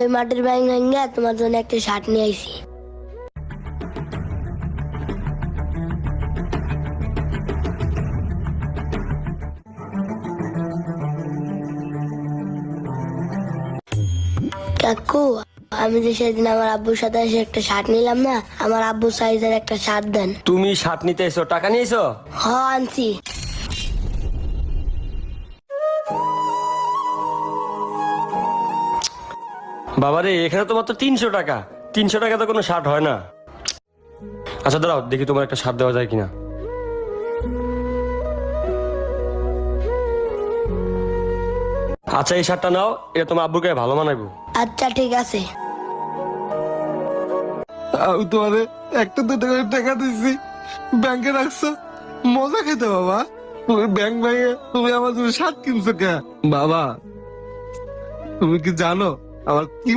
ওই মাটির ব্যাগ ভেঙে তোমার জন্য একটা শার্ট নিয়ে আইছি। কাকু, আমি যে সেদিন আমার আব্বুর সাথে এসে একটা শার্ট নিলাম না, আমার আব্বুর সাইজের একটা শার্ট দেন। তুমি শার্ট নিতে এসো, টাকা নিয়েছো? আনছি। বাবারে, এখানে তো মাত্র 300 টাকা। 300 টাকা তো কোনো শার্ট হয় না। আচ্ছা দাঁড়াও, দেখি তোমার একটা শার্ট দেওয়া যায় কিনা। আচ্ছা, এই শার্টটা নাও, এটা তোমার আব্বুর গায়ে ভালো মানাইবো। আচ্ছা ঠিক আছে। আমি তোমারে 1-2 করে টাকা দিচ্ছি, ব্যাংকে রাখছো, মজা খেতে বাবা। তুমি ব্যাংক ভেঙে তুমি আমার জন্য শার্ট কিনছো কে বাবা? তুমি কি জানো আমার কি